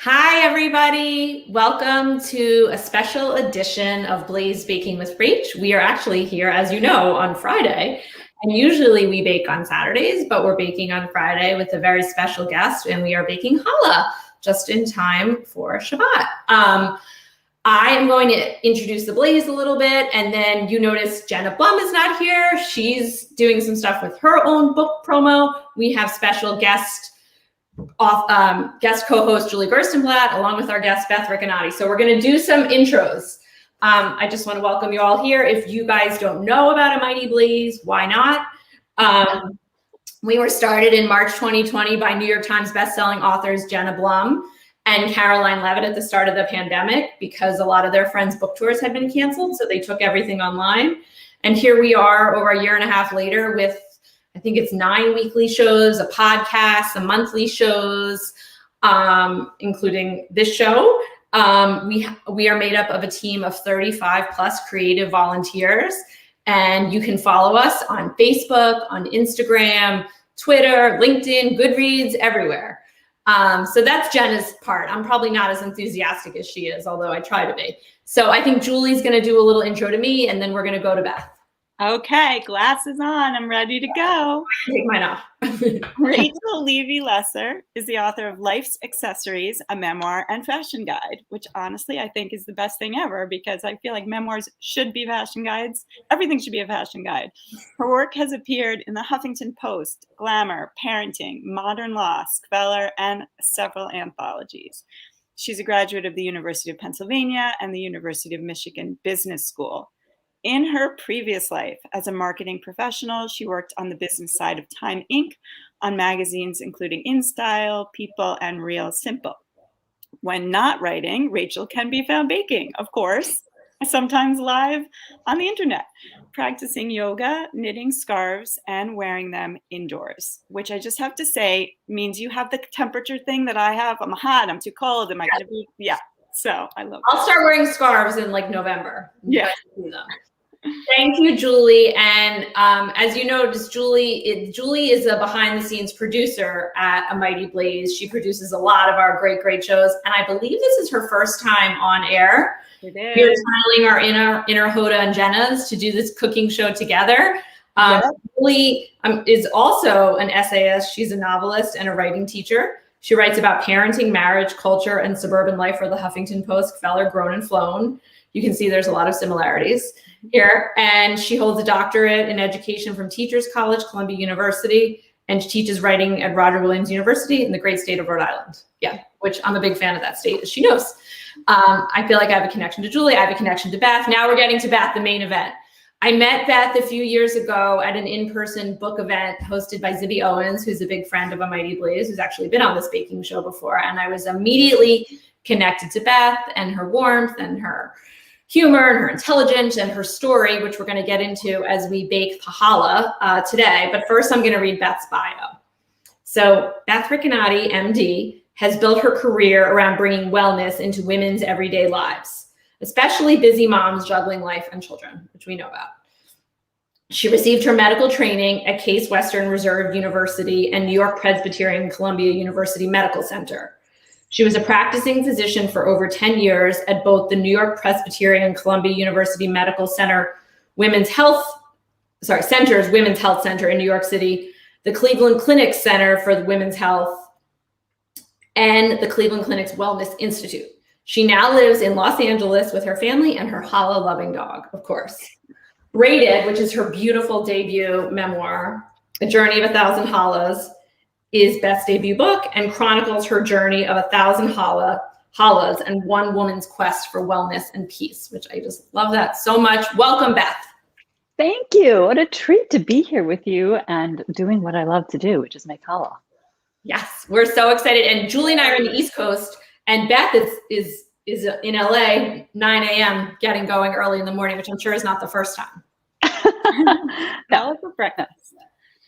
Hi, everybody. Welcome to a special edition of Blaze Baking with Rach. We are actually here, as you know, on Friday. And usually we bake on Saturdays, but we're baking on Friday with a very special guest, and we are baking challah just in time for Shabbat. I am going to introduce the Blaze a little bit, and then you notice Jenna Blum is not here. She's doing some stuff with her own book promo. We have special guest co-host Julie Gerstenblatt, along with our guest Beth Ricanati. So we're going to do some intros. I just want to welcome you all here. If you guys don't know about A Mighty Blaze, why not? We were started in March 2020 by New York Times bestselling authors Jenna Blum and Caroline Levitt at the start of the pandemic, because a lot of their friends' book tours had been canceled, so they took everything online. And here we are over a year and a half later with, I think it's 9 weekly shows, a podcast, some monthly shows, including this show. We are made up of a team of 35 plus creative volunteers, and you can follow us on Facebook, on Instagram, Twitter, LinkedIn, Goodreads, everywhere. So that's Jenna's part. I'm probably not as enthusiastic as she is, although I try to be. So I think Julie's going to do a little intro to me, and then we're going to go to Beth. Okay, glasses on. I'm ready to go. Take mine off. Rachel Levy Lesser is the author of Life's Accessories, a memoir and fashion guide, which honestly I think is the best thing ever, because I feel like memoirs should be fashion guides. Everything should be a fashion guide. Her work has appeared in the Huffington Post, Glamour, Parenting, Modern Law, Skveller, and several anthologies. She's a graduate of the University of Pennsylvania and the University of Michigan Business School. In her previous life as a marketing professional, she worked on the business side of Time Inc. on magazines including InStyle, People, and Real Simple. When not writing, Rachel can be found baking, of course, sometimes live on the internet, practicing yoga, knitting scarves, and wearing them indoors, which I just have to say means you have the temperature thing that I have. I'm hot, I'm too cold, am I going to be? Yeah, so I love I'll start wearing scarves in like November. Yeah. Thank you, Julie. And as you noticed, Julie is a behind-the-scenes producer at A Mighty Blaze. She produces a lot of our great shows, and I believe this is her first time on air. It is. We're channeling our inner Hoda and Jenna's to do this cooking show together. Julie is also an essayist. She's a novelist and a writing teacher. She writes about parenting, marriage, culture, and suburban life for the Huffington Post, Skveller, Grown and Flown. You can see there's a lot of similarities here. And she holds a doctorate in education from Teachers College, Columbia University, and she teaches writing at Roger Williams University in the great state of Rhode Island. Yeah, which I'm a big fan of that state, as she knows. I feel like I have a connection to Julie. I have a connection to Beth. Now we're getting to Beth, the main event. I met Beth a few years ago at an in-person book event hosted by Zibby Owens, who's a big friend of A Mighty Blaze, who's actually been on this baking show before. And I was immediately connected to Beth and her warmth and her humor and her intelligence and her story, which we're going to get into as we bake challah today. But first, I'm going to read Beth's bio. So Beth Ricanati, MD, has built her career around bringing wellness into women's everyday lives, especially busy moms juggling life and children, which we know about. She received her medical training at Case Western Reserve University and New York Presbyterian Columbia University Medical Center. She was a practicing physician for over 10 years at both the New York Presbyterian Columbia University Medical Center Women's Health Center in New York City, the Cleveland Clinic Center for Women's Health, and the Cleveland Clinic's Wellness Institute. She now lives in Los Angeles with her family and her challah-loving dog, of course. Braided, which is her beautiful debut memoir, A Journey of 1,000 Challahs, is Beth's debut book and chronicles her journey of 1,000 challahs and one woman's quest for wellness and peace, which I just love that so much. Welcome, Beth. Thank you. What a treat to be here with you and doing what I love to do, which is make challah. Yes, we're so excited. And Julie and I are on the East Coast, and Beth is in LA, 9 a.m. getting going early in the morning, which I'm sure is not the first time. No, for breakfast.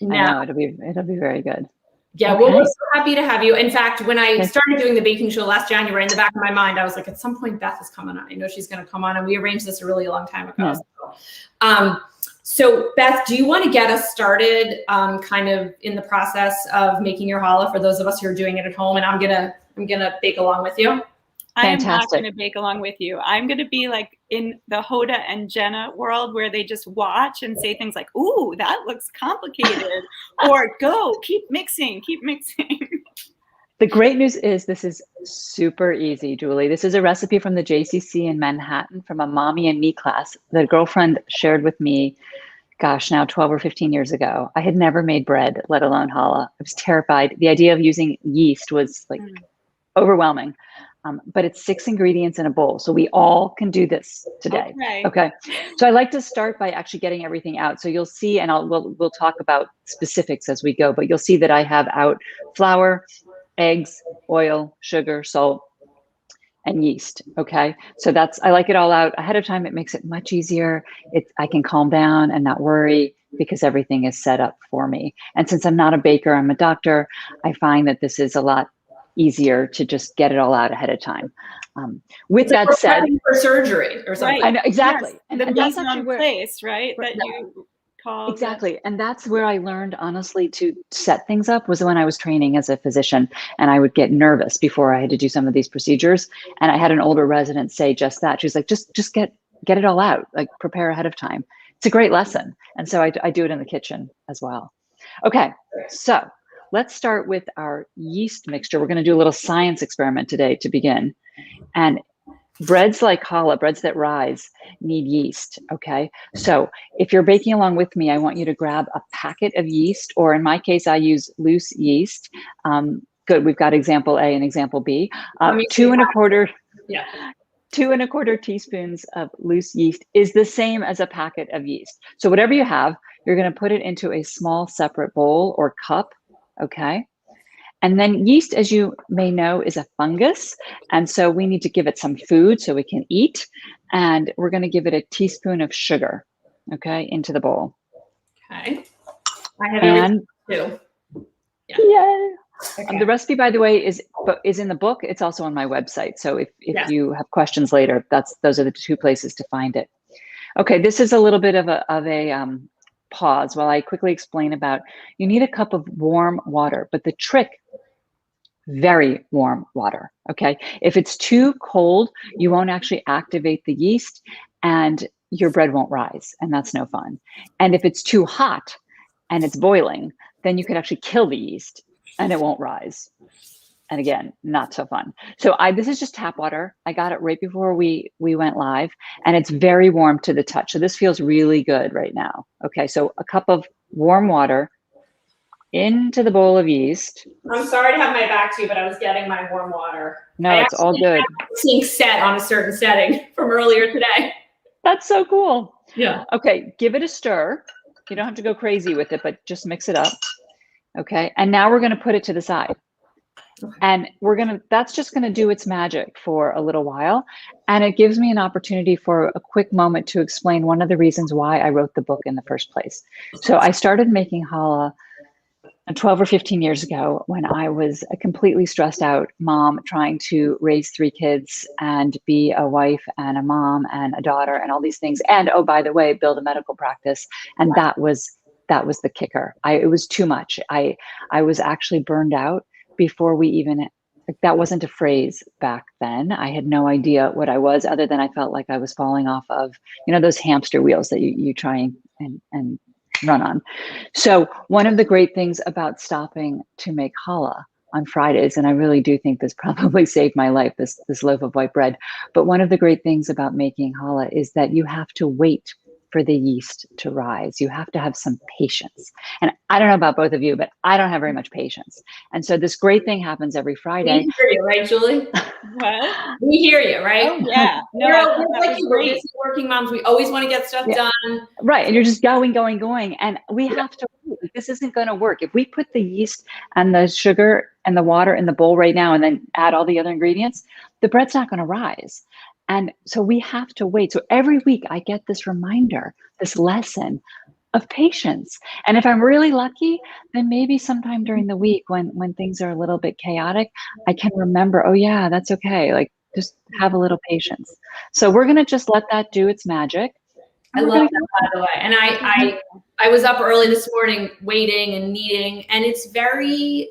No, I know, it'll be very good. Yeah, okay. Well, we're so happy to have you. In fact, when I started doing the baking show last January, in the back of my mind, I was like, at some point, Beth is coming on. I know she's going to come on, and we arranged this a really long time ago. Yeah. So, So Beth, do you want to get us started kind of in the process of making your challah for those of us who are doing it at home? And I'm gonna bake along with you. I am not going to bake along with you. I'm going to be like in the Hoda and Jenna world where they just watch and say things like, ooh, that looks complicated. Or go, keep mixing, keep mixing. The great news is this is super easy, Julie. This is a recipe from the JCC in Manhattan from a mommy and me class that a girlfriend shared with me, gosh, now 12 or 15 years ago. I had never made bread, let alone challah. I was terrified. The idea of using yeast was like overwhelming. But it's 6 ingredients in a bowl. So we all can do this today. Okay. So I like to start by actually getting everything out. So you'll see, and we'll talk about specifics as we go, but you'll see that I have out flour, eggs, oil, sugar, salt, and yeast. Okay. So I like it all out ahead of time. It makes it much easier. I can calm down and not worry because everything is set up for me. And since I'm not a baker, I'm a doctor, I find that this is a lot easier to just get it all out ahead of time. With that said, for surgery or something. Right. I know, exactly. Yes. And that's actually where, place, right? That you call exactly. And that's where I learned, honestly, to set things up was when I was training as a physician, and I would get nervous before I had to do some of these procedures. And I had an older resident say just that. She was like, just get it all out, like prepare ahead of time. It's a great lesson. And so I do it in the kitchen as well. Okay. So let's start with our yeast mixture. We're going to do a little science experiment today to begin. And breads like challah, breads that rise, need yeast, okay? So if you're baking along with me, I want you to grab a packet of yeast, or in my case, I use loose yeast. Good, we've got example A and example B. 2 1/4 teaspoons of loose yeast is the same as a packet of yeast. So whatever you have, you're going to put it into a small separate bowl or cup. Okay. And then yeast, as you may know, is a fungus. And so we need to give it some food so we can eat. And we're going to give it a teaspoon of sugar, okay, into the bowl. Okay. I have everything too. Yeah. Yay. Okay. The recipe, by the way, is in the book. It's also on my website. So if you have questions later, those are the 2 places to find it. Okay, this is a little bit of a pause while I quickly explain about, you need a cup of warm water, but the trick, very warm water, okay? If it's too cold, you won't actually activate the yeast and your bread won't rise, and that's no fun. And if it's too hot and it's boiling, then you could actually kill the yeast and it won't rise. And again, not so fun. So this is just tap water. I got it right before we went live, and it's very warm to the touch. So this feels really good right now. Okay, so a cup of warm water into the bowl of yeast. I'm sorry to have my back to you, but I was getting my warm water. No, it's all good. Seeing set on a certain setting from earlier today. That's so cool. Yeah. Okay, give it a stir. You don't have to go crazy with it, but just mix it up. Okay, and now we're going to put it to the side. And that's just going to do its magic for a little while. And it gives me an opportunity for a quick moment to explain one of the reasons why I wrote the book in the first place. So I started making challah 12 or 15 years ago when I was a completely stressed out mom trying to raise 3 kids and be a wife and a mom and a daughter and all these things. And oh, by the way, build a medical practice. And that was the kicker. It was too much. I was actually burned out before we even, that wasn't a phrase back then. I had no idea what I was, other than I felt like I was falling off of, those hamster wheels that you try and run on. So one of the great things about stopping to make challah on Fridays, and I really do think this probably saved my life, this loaf of white bread, but one of the great things about making challah is that you have to wait for the yeast to rise. You have to have some patience. And I don't know about both of you, but I don't have very much patience. And so this great thing happens every Friday. We hear you, right, Julie? What? We hear you, right? Oh, yeah. No, we're like you, we're busy working moms. We always want to get stuff done. Right. And you're just going. And we have to, this isn't going to work. If we put the yeast and the sugar and the water in the bowl right now and then add all the other ingredients, the bread's not going to rise. And so we have to wait. So every week I get this reminder, this lesson of patience. And if I'm really lucky, then maybe sometime during the week when things are a little bit chaotic, I can remember, oh yeah, that's okay. Like just have a little patience. So we're going to just let that do its magic. I love that, by the way. And I was up early this morning waiting and kneading, and it's very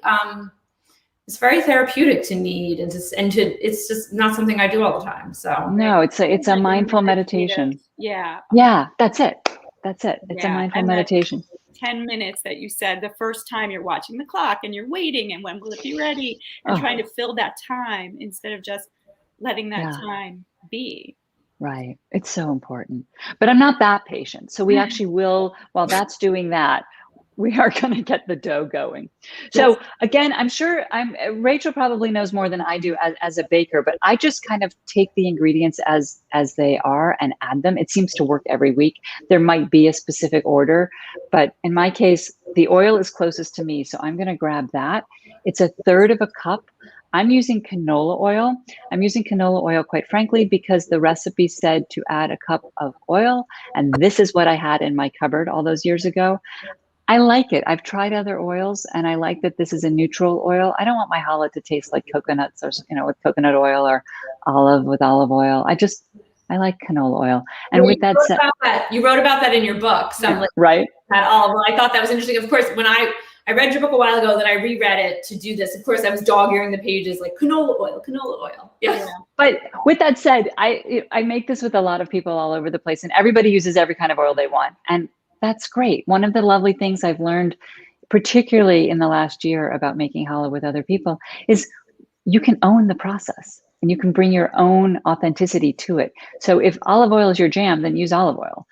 therapeutic to knead and it's just not something I do all the time. So no, it's a mindful meditation. Yeah. Yeah, that's it. It's a mindful meditation. 10 minutes that you said the first time you're watching the clock and you're waiting and when will it be ready and trying to fill that time instead of just letting that time be. Right. It's so important. But I'm not that patient. So we actually will, while that's doing that, we are going to get the dough going. So again, I'm sure Rachel probably knows more than I do as a baker, but I just kind of take the ingredients as they are and add them. It seems to work every week. There might be a specific order, but in my case, the oil is closest to me. So I'm going to grab that. It's 1/3 of a cup. I'm using canola oil. I'm using canola oil, quite frankly, because the recipe said to add a cup of oil. And this is what I had in my cupboard all those years ago. I like it. I've tried other oils and I like that this is a neutral oil. I don't want my challah to taste like coconuts or, with coconut oil or olive with olive oil. I like canola oil. And with that said, you wrote about that in your book. Right. That olive oil. I thought that was interesting. Of course, when I read your book a while ago, then I reread it to do this. Of course, I was dog-earing the pages like canola oil. Yeah. But with that said, I make this with a lot of people all over the place and everybody uses every kind of oil they want. And that's great. One of the lovely things I've learned, particularly in the last year about making challah with other people, is you can own the process and you can bring your own authenticity to it. So if olive oil is your jam, then use olive oil,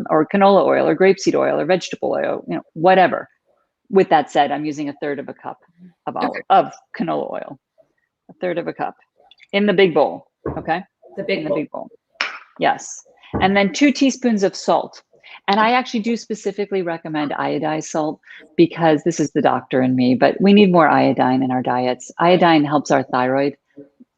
or canola oil, or grapeseed oil, or vegetable oil, whatever. With that said, I'm using 1/3 of a cup of canola oil, 1/3 of a cup in the big bowl. Okay, the big bowl. Yes, and then 2 teaspoons of salt. And I actually do specifically recommend iodized salt because this is the doctor in me, but we need more iodine in our diets. Iodine helps our thyroid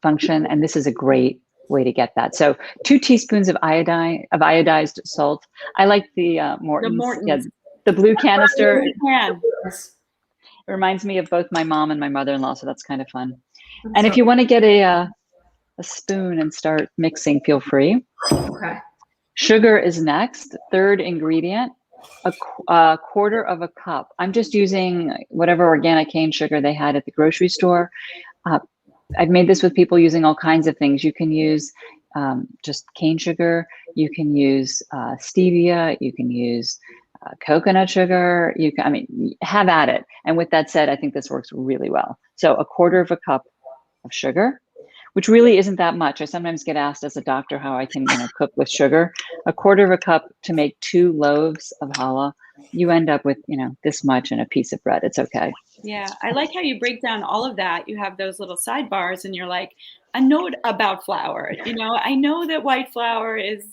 function, and this is a great way to get that. So 2 teaspoons of iodized salt. I like the Morton's. The blue canister. It reminds me of both my mom and my mother-in-law, so that's kind of fun. And if you want to get a spoon and start mixing, feel free. Okay. Sugar is next, 3rd ingredient, a 1/4 of a cup. I'm just using whatever organic cane sugar they had at the grocery store. I've made this with people using all kinds of things. You can use just cane sugar. You can use stevia. You can use coconut sugar. Have at it. And with that said, I think this works really well. So 1/4 of a cup of sugar, which really isn't that much. I sometimes get asked as a doctor how I can cook with sugar. 1/4 of a cup to make 2 loaves of challah. You end up with, this much in a piece of bread. It's okay. Yeah, I like how you break down all of that. You have those little sidebars and you're like, a note about flour. I know that white flour is,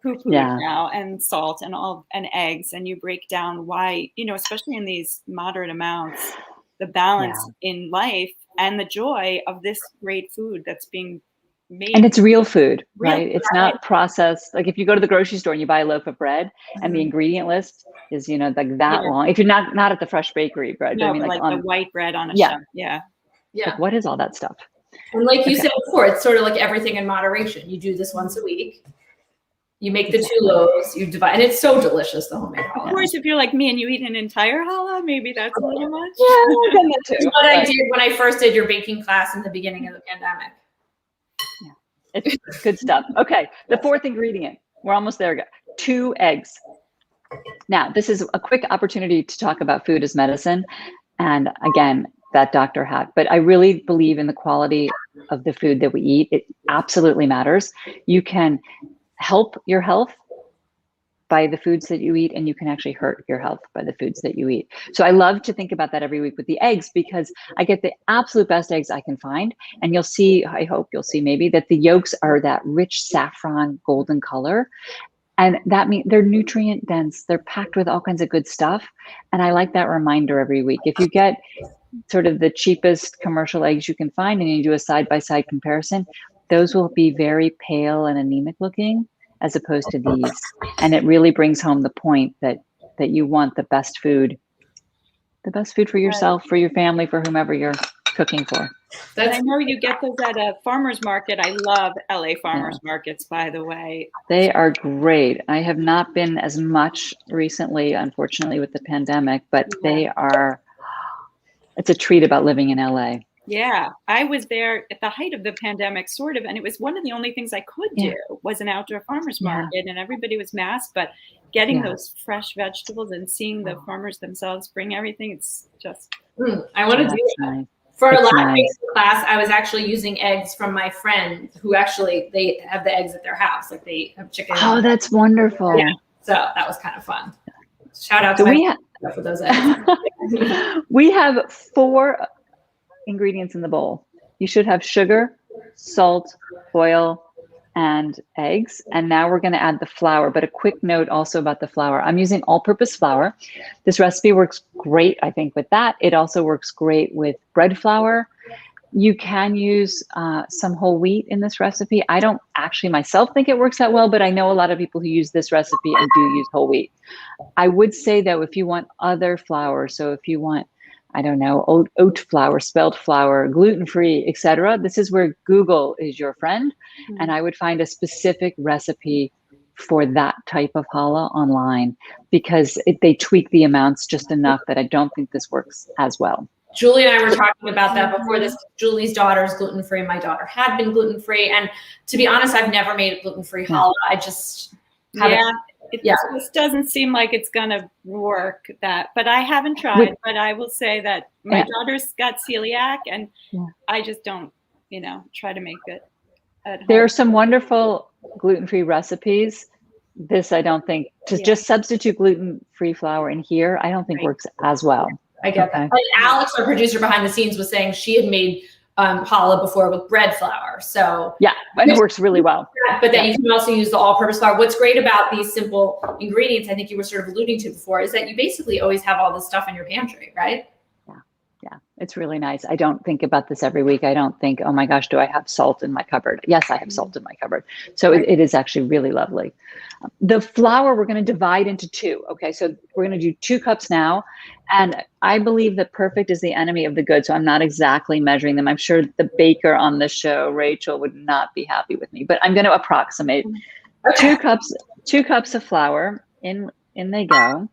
poo-poo now, and salt and eggs. And you break down why, especially in these moderate amounts, the balance in life and the joy of this great food that's being made. And it's real food, right? It's not processed. Like if you go to the grocery store and you buy a loaf of bread and the ingredient list is, like that long. If you're not at the fresh bakery bread. No, but the white bread on a shelf. Yeah. Like, what is all that stuff? And like you said before, it's sort of like everything in moderation. You do this once a week. You make the 2 loaves, you divide, and it's so delicious, the homemade challah. Of course, if you're like me and you eat an entire challah, maybe that's a little much. Yeah, I've done that too. That's what I did when I first did your baking class in the beginning of the pandemic. Yeah, it's good stuff. Okay, the 4th ingredient. We're almost there. 2 eggs. Now, this is a quick opportunity to talk about food as medicine. And again, that doctor hat. But I really believe in the quality of the food that we eat. It absolutely matters. You can help your health by the foods that you eat, and you can actually hurt your health by the foods that you eat. So I love to think about that every week with the eggs, because I get the absolute best eggs I can find. And you'll see, I hope you'll see maybe, that the yolks are that rich saffron golden color. And that means they're nutrient dense. They're packed with all kinds of good stuff. And I like that reminder every week. If you get sort of the cheapest commercial eggs you can find and you do a side-by-side comparison, those will be very pale and anemic looking as opposed to these. And it really brings home the point that you want the best food for yourself, for your family, for whomever you're cooking for. And I know you get those at a farmer's market. I love LA farmers markets, by the way. They are great. I have not been as much recently, unfortunately, with the pandemic, but they are, it's a treat about living in LA. Yeah, I was there at the height of the pandemic, sort of, and it was one of the only things I could do was an outdoor farmer's market, and everybody was masked, but getting those fresh vegetables and seeing the farmers themselves bring everything, it's just... I want to do that. Nice. For a last class, I was actually using eggs from my friend who actually, they have the eggs at their house. Like they have chicken. Oh, that's wonderful. Yeah. So that was kind of fun. Shout out to my for those eggs. We have 4 ingredients in the bowl. You should have sugar, salt, oil, and eggs. And now we're going to add the flour. But a quick note also about the flour. I'm using all-purpose flour. This recipe works great, I think, with that. It also works great with bread flour. You can use some whole wheat in this recipe. I don't actually myself think it works that well, but I know a lot of people who use this recipe and do use whole wheat. I would say, though, if you want other flour, so if you want, I don't know, oat flour, spelt flour, gluten-free, etc. This is where Google is your friend. And I would find a specific recipe for that type of challah online, because they tweak the amounts just enough that I don't think this works as well. Julie and I were talking about that before this. Julie's daughter is gluten-free. My daughter had been gluten-free. And to be honest, I've never made a gluten-free challah. I just haven't. It just doesn't seem like it's going to work that, but I haven't tried, but I will say that my daughter's got celiac and I just don't, try to make it at home. There are some wonderful gluten-free recipes. This, I don't think, to just substitute gluten-free flour in here, I don't think works as well. I get that. Like Alex, our producer behind the scenes, was saying she had made challah before with bread flour. So and it works really well. But then you can also use the all-purpose flour. What's great about these simple ingredients, I think you were sort of alluding to before, is that you basically always have all this stuff in your pantry, right? Yeah, it's really nice. I don't think about this every week. I don't think, oh my gosh, do I have salt in my cupboard? Yes, I have salt in my cupboard. So it is actually really lovely. The flour, we're going to divide into 2. Okay, so we're going to do 2 cups now. And I believe that perfect is the enemy of the good. So I'm not exactly measuring them. I'm sure the baker on the show, Rachel, would not be happy with me, but I'm going to approximate. 2 cups of flour. In they go.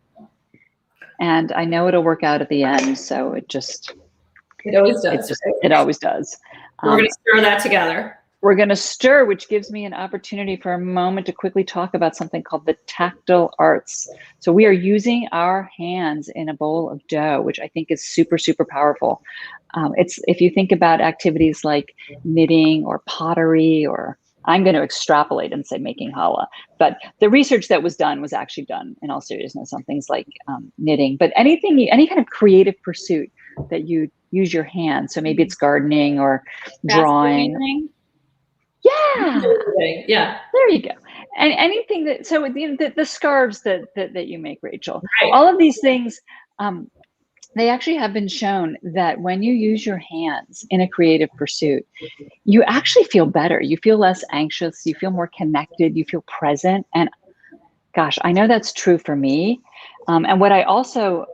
And I know it'll work out at the end. So it always does. It always does. We're going to stir that together. We're going to stir, which gives me an opportunity for a moment to quickly talk about something called the Tactile Arts. So we are using our hands in a bowl of dough, which I think is super, super powerful. It's if you think about activities like knitting or pottery, or I'm going to extrapolate and say making challah, but the research that was done was actually done in all seriousness on things like knitting, but any kind of creative pursuit that you use your hands. So maybe it's gardening or drawing. Yeah. There you go. And anything that, so the scarves that you make, Rachel, all of these things, they actually have been shown that when you use your hands in a creative pursuit, you actually feel better. You feel less anxious. You feel more connected. You feel present. And gosh, I know that's true for me. And what I also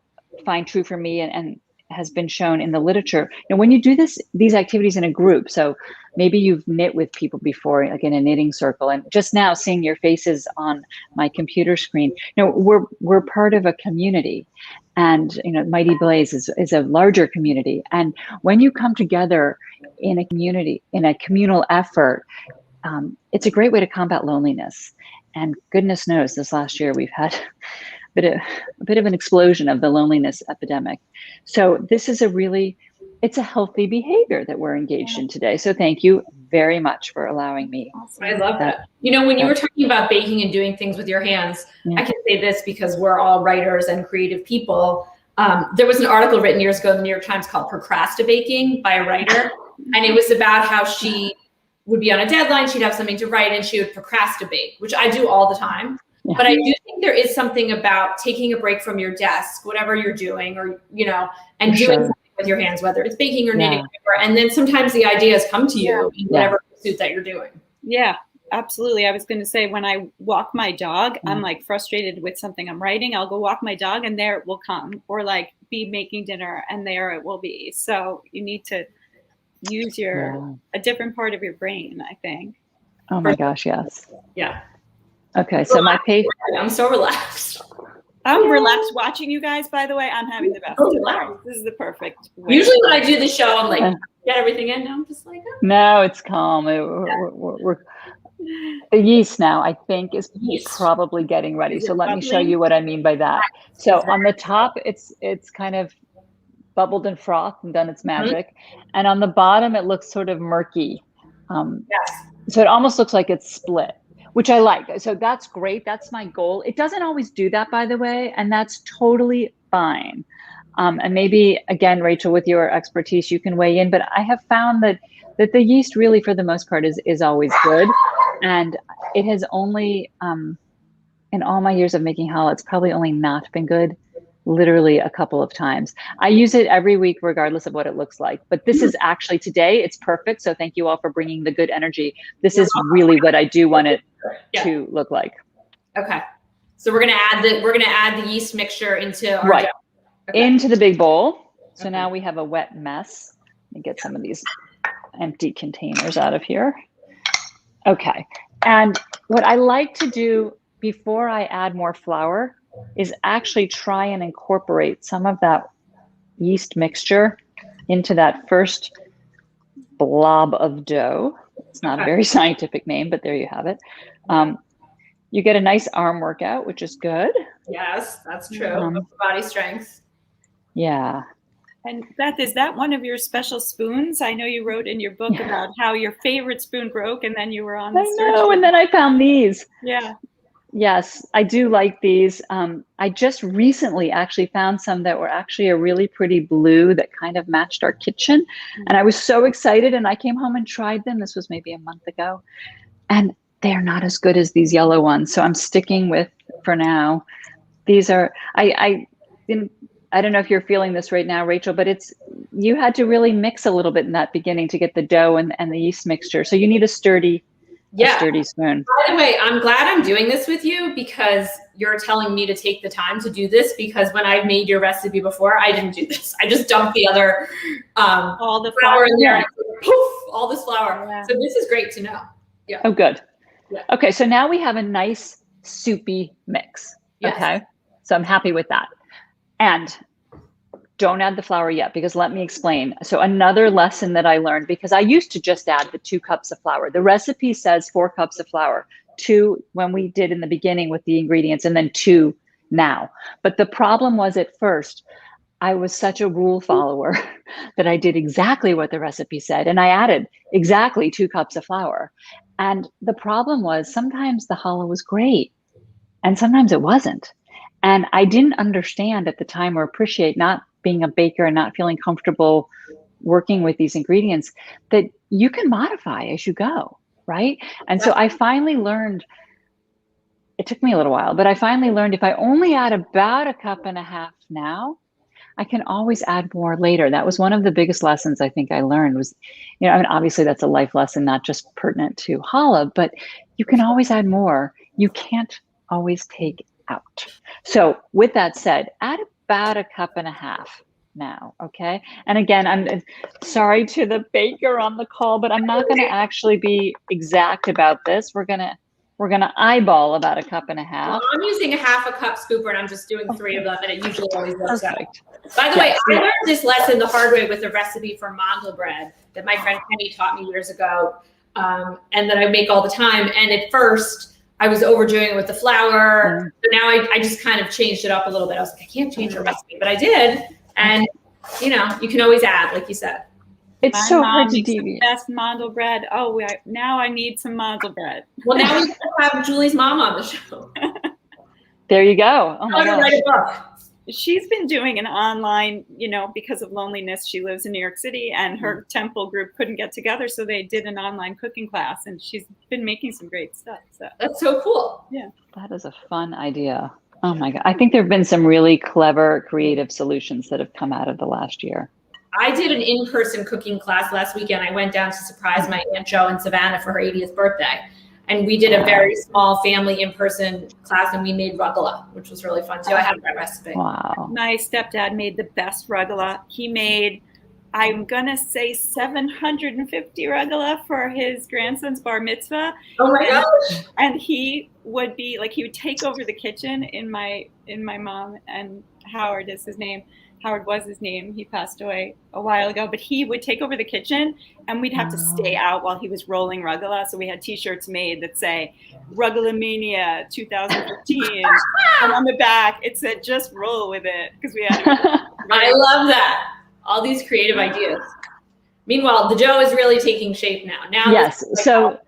find true for me and has been shown in the literature, when you do these activities in a group, so maybe you've knit with people before, like in a knitting circle, and just now seeing your faces on my computer screen, we're part of a community, and Mighty Blaze is a larger community. And when you come together in a community, in a communal effort, it's a great way to combat loneliness. And goodness knows, this last year we've had a bit of an explosion of the loneliness epidemic. So this is it's a healthy behavior that we're engaged in today. So thank you very much for allowing me. Awesome. I love that. When you were talking about baking and doing things with your hands, I can say this because we're all writers and creative people. There was an article written years ago in the New York Times called Procrastinating by a writer. And it was about how she would be on a deadline, she'd have something to write, and she would procrastinate, which I do all the time. Yeah. But I do think there is something about taking a break from your desk, whatever you're doing, or, and doing something with your hands, whether it's baking or knitting, and then sometimes the ideas come to you in whatever pursuit that you're doing. Yeah, absolutely. I was going to say, when I walk my dog, I'm like frustrated with something I'm writing. I'll go walk my dog and there it will come, or like be making dinner and there it will be. So you need to use a different part of your brain, I think. Oh my gosh, yes. Yeah. Okay, so my page. I'm so relaxed. I'm relaxed watching you guys, by the way. I'm having the best time. This is the perfect way. Usually when I do the show, I'm like, get everything in. Now I'm just like, oh. No, it's calm. The yeast now, I think, is probably getting ready. So let me show you what I mean by that. So on the top, it's kind of bubbled and frothed and done its magic. And on the bottom, it looks sort of murky. So it almost looks like it's split, which I like. So that's great. That's my goal. It doesn't always do that, by the way, and that's totally fine. And maybe, again, Rachel, with your expertise, you can weigh in. But I have found that the yeast really, for the most part, is always good. And it has only, in all my years of making challah, it's probably only not been good literally a couple of times. I use it every week, regardless of what it looks like. But this is actually today, it's perfect. So thank you all for bringing the good energy. This is really what I do want it to look like. Okay. So we're gonna add the yeast mixture into our dough. Into the big bowl. So now we have a wet mess. Let me get some of these empty containers out of here. Okay. And what I like to do before I add more flour is actually try and incorporate some of that yeast mixture into that first blob of dough. It's not a very scientific name, but there you have it. You get a nice arm workout, which is good. Yes, that's true. Body strength. Yeah. And Beth, is that one of your special spoons? I know you wrote in your book about how your favorite spoon broke, and then you were on the search. I know, and then I found these. Yeah. Yes, I do like these. I just recently actually found some that were actually a really pretty blue that kind of matched our kitchen. And I was so excited, and I came home and tried them. This was maybe a month ago. And they're not as good as these yellow ones. So I'm sticking with, for now, these are, I don't know if you're feeling this right now, Rachel, but you had to really mix a little bit in that beginning to get the dough and the yeast mixture. So you need a sturdy spoon. By the way, I'm glad I'm doing this with you because you're telling me to take the time to do this, because when I made your recipe before, I didn't do this. I just dumped the other all the flour in there, and poof, all this flour. Yeah. So this is great to know. Yeah. Oh, good. Yeah. Okay, so now we have a nice soupy mix. Yes. Okay, so I'm happy with that. And don't add the flour yet, because let me explain. So another lesson that I learned, because I used to just add the 2 cups of flour. The recipe says 4 cups of flour, 2 when we did in the beginning with the ingredients, and then 2 now. But the problem was, at first, I was such a rule follower that I did exactly what the recipe said. And I added exactly 2 cups of flour. And the problem was, sometimes the challah was great and sometimes it wasn't. And I didn't understand at the time, or appreciate, not being a baker and not feeling comfortable working with these ingredients, that you can modify as you go, right? And so I finally learned, it took me a little while, but I finally learned if I only add about 1.5 cups now, I can always add more later. That was one of the biggest lessons I think I learned was, I mean, obviously that's a life lesson, not just pertinent to challah, but you can always add more. You can't always take out. So with that said, add about 1.5 cups now, okay? And again, I'm sorry to the baker on the call, but I'm not going to actually be exact about this. We're gonna eyeball about 1.5 cups. Well, I'm using a 1/2 cup scooper, and I'm just doing 3 of them, and it usually always works out. By the way, I learned this lesson the hard way with a recipe for mandel bread that my friend Penny taught me years ago, and that I make all the time. And at first, I was overdoing it with the flour. So now I just kind of changed it up a little bit. I was like, I can't change the recipe, but I did. And, you can always add, like you said. It's so hard to deviate. Best mandel bread. Oh, now I need some mandel bread. Well, now we have Julie's mom on the show. There you go. Oh my gosh. Write a book. She's been doing an online, because of loneliness. She lives in New York City, and her temple group couldn't get together, so they did an online cooking class, and she's been making some great stuff. So that's so cool. Yeah, that is a fun idea. Oh my God. I think there have been some really clever, creative solutions that have come out of the last year. I did an in-person cooking class last weekend. I went down to surprise my Aunt Jo in Savannah for her 80th birthday. And we did a very small family in-person class, and we made rugelach, which was really fun too. I have that recipe. Wow. My stepdad made the best rugelach. He made I'm gonna say 750 regala for his grandson's bar mitzvah. Oh my gosh! And he would be like, he would take over the kitchen in my mom and Howard is his name. Howard was his name. He passed away a while ago, but he would take over the kitchen and we'd have to stay out while he was rolling rugala. So we had t-shirts made that say Rugala Mania 2015. And on the back, it said, just roll with it. Because we had I love that. All these creative ideas. Meanwhile, the dough is really taking shape now. Yes. So,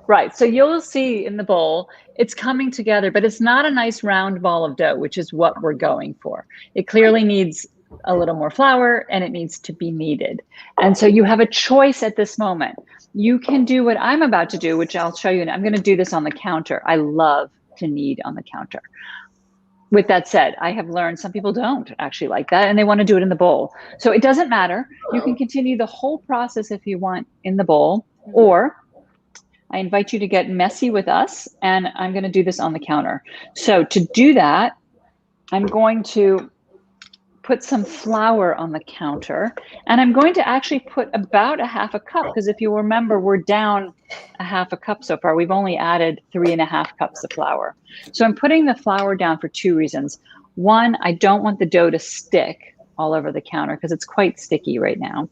right. So you'll see in the bowl, it's coming together, but it's not a nice round ball of dough, which is what we're going for. It clearly needs a little more flour and it needs to be kneaded. And so you have a choice at this moment. You can do what I'm about to do, which I'll show you. And I'm going to do this on the counter. I love to knead on the counter. With that said, I have learned some people don't actually like that and they want to do it in the bowl. So it doesn't matter. You can continue the whole process if you want in the bowl, or I invite you to get messy with us and I'm going to do this on the counter. So to do that, I'm going to put some flour on the counter and I'm going to actually put about a half a cup, because if you remember, we're down a half a cup so far. We've only added 3.5 cups of flour. So I'm putting the flour down for 2 reasons. One, I don't want the dough to stick all over the counter because it's quite sticky right now.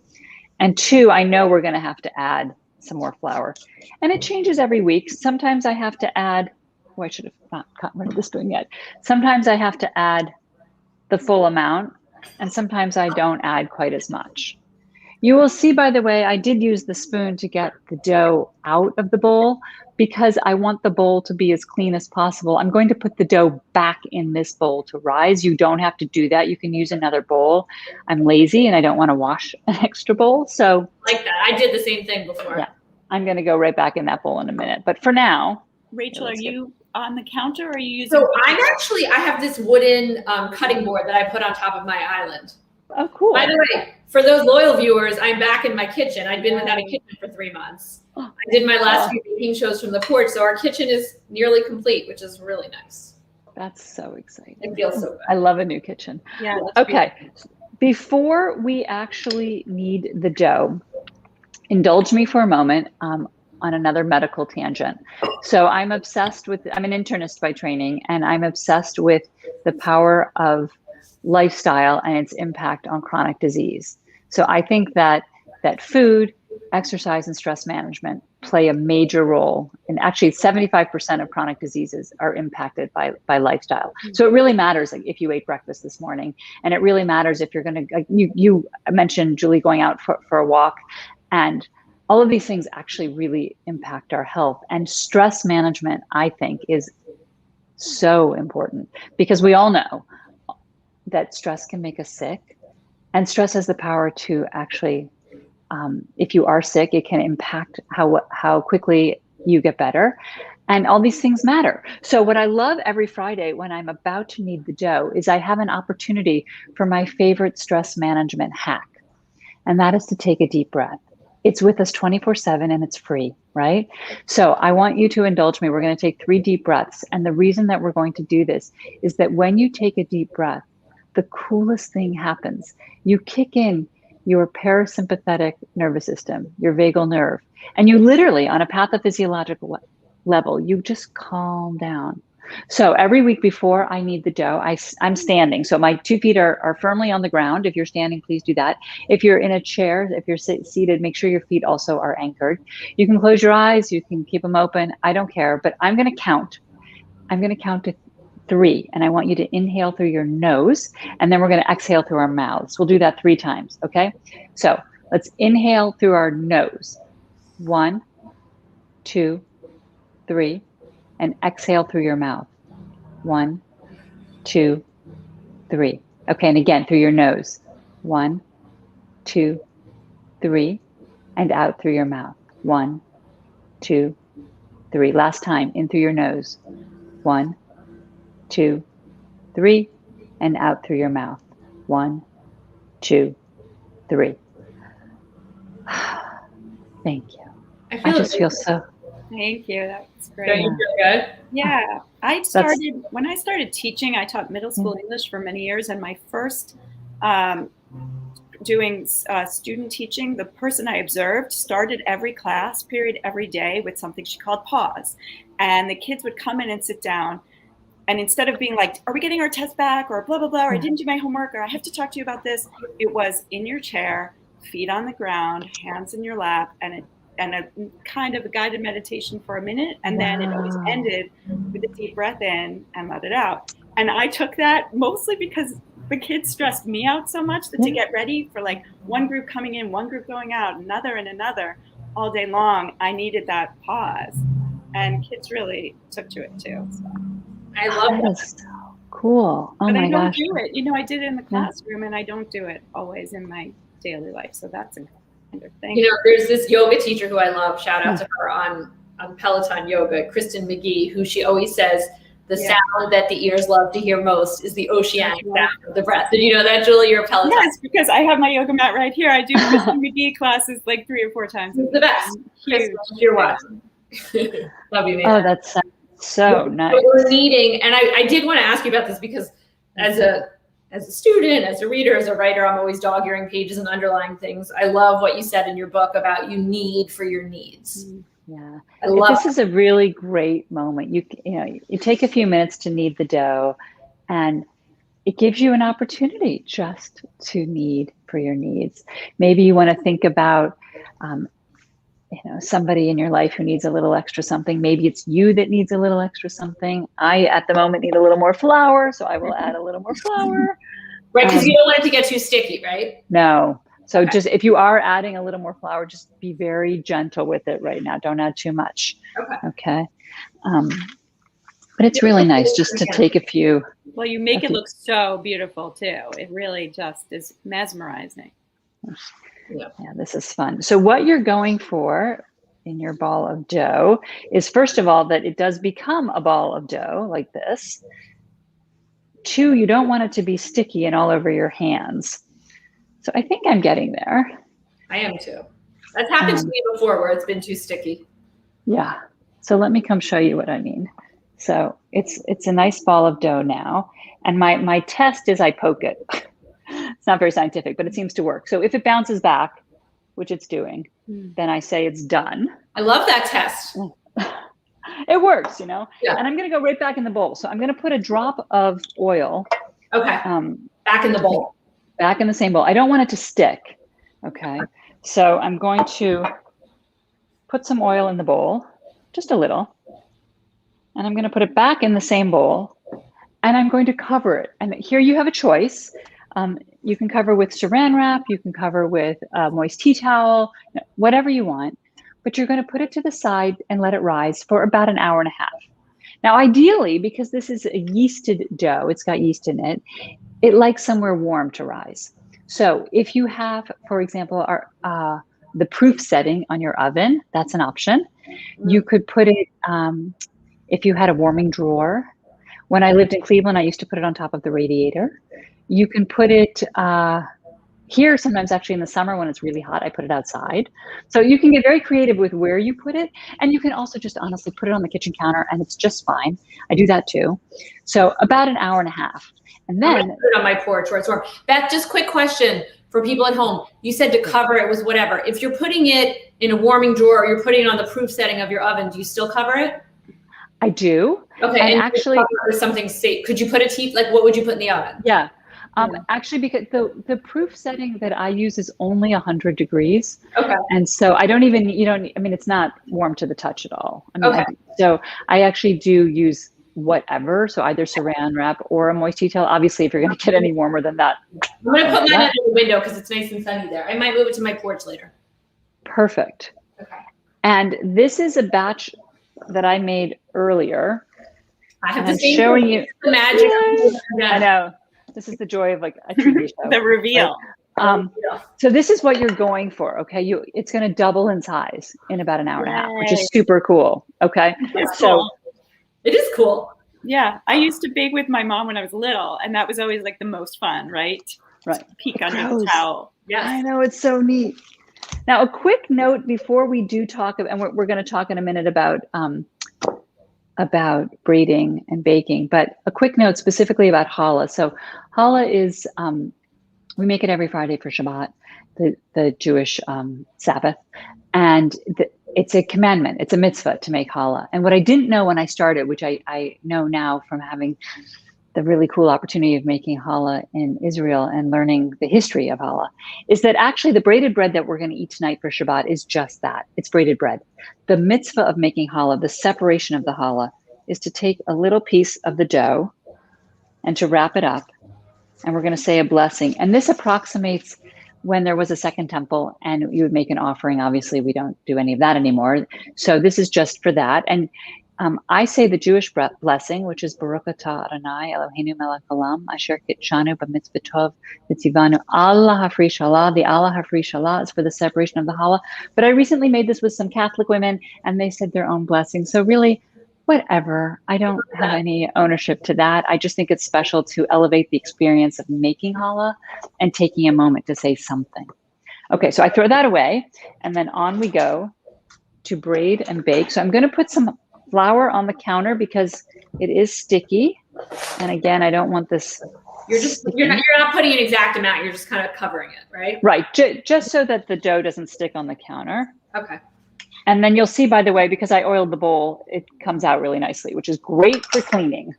And two, I know we're going to have to add some more flour. And it changes every week. Sometimes I have to add, oh, I should have not gotten rid of this spoon yet. Sometimes I have to add the full amount, and sometimes I don't add quite as much. You will see, by the way, I did use the spoon to get the dough out of the bowl because I want the bowl to be as clean as possible. I'm going to put the dough back in this bowl to rise. You don't have to do that. You can use another bowl. I'm lazy and I don't want to wash an extra bowl. So like that. I did the same thing before. Yeah, I'm going to go right back in that bowl in a minute. But for now, Rachel, are you on the counter or are you using? So I have this wooden cutting board that I put on top of my island. Oh, cool. By the way, for those loyal viewers, I'm back in my kitchen. I've been without a kitchen for 3 months. I did my last few baking shows from the porch, so our kitchen is nearly complete, which is really nice. That's so exciting. It feels so good. I love a new kitchen. Yeah. Okay. Before we actually knead the dough, indulge me for a moment on another medical tangent. So I'm an internist by training, and I'm obsessed with the power of lifestyle and its impact on chronic disease. So I think that food, exercise, and stress management play a major role. And actually 75% of chronic diseases are impacted by lifestyle. So it really matters if you ate breakfast this morning, and it really matters if you're going to, you mentioned, Julie, going out for a walk, and all of these things actually really impact our health. And stress management, I think, is so important because we all know that stress can make us sick, and stress has the power to actually, if you are sick, it can impact how quickly you get better. And all these things matter. So what I love every Friday when I'm about to knead the dough is I have an opportunity for my favorite stress management hack. And that is to take a deep breath. It's with us 24/7 and it's free, right? So I want you to indulge me. We're going to take 3 deep breaths. And the reason that we're going to do this is that when you take a deep breath, the coolest thing happens. You kick in your parasympathetic nervous system, your vagal nerve, and you literally, on a pathophysiological level, you just calm down. So every week before I knead the dough, I'm standing. So my 2 feet are firmly on the ground. If you're standing, please do that. If you're in a chair, if you're seated, make sure your feet also are anchored. You can close your eyes. You can keep them open. I don't care, but I'm going to count. I'm going to count to 3, and I want you to inhale through your nose, and then we're going to exhale through our mouths. We'll do that 3 times, okay? So let's inhale through our nose. 1, 2, 3, and exhale through your mouth. 1, 2, 3. Okay, and again through your nose. 1, 2, 3, and out through your mouth. 1, 2, 3. Last time, in through your nose. 1, 2, 3, and out through your mouth. 1, 2, 3. Thank you. I just feel so. Thank you. That's great. Don't you feel good? Yeah. When I started teaching, I taught middle school English for many years, and my first doing student teaching, the person I observed started every class period every day with something she called pause. And the kids would come in and sit down. And instead of being like, are we getting our test back, or blah, blah, blah, or I didn't do my homework, or I have to talk to you about this, it was in your chair, feet on the ground, hands in your lap, and a kind of a guided meditation for a minute. And then it always ended with a deep breath in and let it out. And I took that mostly because the kids stressed me out so much that to get ready for like one group coming in, one group going out, another and another all day long, I needed that pause. And kids really took to it too. So. I love that. Is so cool. Oh but my I don't gosh. do it. You know, I did it in the classroom and I don't do it always in my daily life. So that's a kind of thing. You know, there's this yoga teacher who I love, shout out to her on Peloton Yoga, Kristen McGee, who she always says, the sound that the ears love to hear most is the oceanic sound of the breath. Did you know that, Julie? You're a Peloton. Yes, because I have my yoga mat right here. I do Kristen McGee classes like 3 or 4 times. It's the best. Huge. You're watching. Love you, man. Oh, that's so nice. We're needing, and I did want to ask you about this because as a student, as a reader, as a writer, I'm always dog-earing pages and underlying things. I love what you said in your book about you need for your needs. Yeah, this is a really great moment. You take a few minutes to knead the dough, and it gives you an opportunity just to knead for your needs. Maybe you want to think about, somebody in your life who needs a little extra something. Maybe it's you that needs a little extra something. I, at the moment, need a little more flour, so I will add a little more flour. Right, because you don't want it to get too sticky, right? No. So just if you are adding a little more flour, just be very gentle with it right now. Don't add too much. Okay. But it's really nice just to take a few. Well, you make it look so beautiful too. It really just is mesmerizing. Yeah, this is fun. So what you're going for in your ball of dough is, first of all, that it does become a ball of dough like this. 2, you don't want it to be sticky and all over your hands. So I think I'm getting there. I am too. That's happened to me before where it's been too sticky. Yeah. So let me come show you what I mean. So it's a nice ball of dough now. And my test is I poke it. It's not very scientific, but it seems to work. So if it bounces back, which it's doing, then I say it's done. I love that test. It works, Yeah. And I'm going to go right back in the bowl. So I'm going to put a drop of oil. Okay. Back in the bowl. Back in the same bowl. I don't want it to stick. Okay. So I'm going to put some oil in the bowl, just a little. And I'm going to put it back in the same bowl. And I'm going to cover it. And here you have a choice. You can cover with saran wrap. You can cover with a moist tea towel, whatever you want. But you're going to put it to the side and let it rise for about an hour and a half. Now, ideally, because this is a yeasted dough, it's got yeast in it, it likes somewhere warm to rise. So if you have, for example, the proof setting on your oven, that's an option. You could put it, if you had a warming drawer. When I lived in Cleveland, I used to put it on top of the radiator. You can put it here, sometimes actually in the summer when it's really hot, I put it outside. So you can get very creative with where you put it. And you can also just honestly put it on the kitchen counter and it's just fine. I do that too. So about an hour and a half. And then I'm gonna put it on my porch where it's warm. Beth, just quick question for people at home. You said to cover it with whatever. If you're putting it in a warming drawer or you're putting it on the proof setting of your oven, do you still cover it? I do. Okay, and actually, with something safe. Could you put what would you put in the oven? Yeah. Actually, because the proof setting that I use is only 100 degrees. Okay. And so I don't even, it's not warm to the touch at all. So I actually do use whatever. So either saran wrap or a moist tea towel. Obviously, if you're going to get any warmer than that. I'm going to put mine under the window because it's nice and sunny there. I might move it to my porch later. Perfect. Okay. And this is a batch that I made earlier. I have the same showing you the magic. I know. This is the joy of like a TV show. The reveal. Right? So this is what you're going for. Okay. It's going to double in size in about an hour and a half, which is super cool. Okay. Cool. It is cool. Yeah. I used to bake with my mom when I was little, and that was always like the most fun, right? Right. Peek under the towel. Yeah. I know. It's so neat. Now, a quick note before we do talk, and we're going to talk in a minute about braiding and baking, but a quick note specifically about challah. So challah is We make it every Friday for Shabbat, the Jewish Sabbath. And it's a commandment. It's a mitzvah to make challah. And what I didn't know when I started, which I know now from having the really cool opportunity of making challah in Israel and learning the history of challah, is that actually the braided bread that we're going to eat tonight for Shabbat is just that. It's braided bread. The mitzvah of making challah, the separation of the challah, is to take a little piece of the dough and to wrap it up. And we're going to say a blessing. And this approximates when there was a second temple and you would make an offering. Obviously, we don't do any of that anymore. So this is just for that. And I say the Jewish blessing, which is Baruch atah Adonai Eloheinu melech haolam asher kitshanu b'mitzvah tov v'tzivanu Allah hafri Challah. The Allah hafri Challah is for the separation of the challah. But I recently made this with some Catholic women and they said their own blessing. So really, whatever. I don't have any ownership to that. I just think it's special to elevate the experience of making challah and taking a moment to say something. Okay, so I throw that away and then on we go to braid and bake. So I'm going to put some flour on the counter because it is sticky. And again, I don't want this. You're not putting an exact amount. You're just kind of covering it, right? Right. Just so that the dough doesn't stick on the counter. Okay. And then you'll see, by the way, because I oiled the bowl, it comes out really nicely, which is great for cleaning.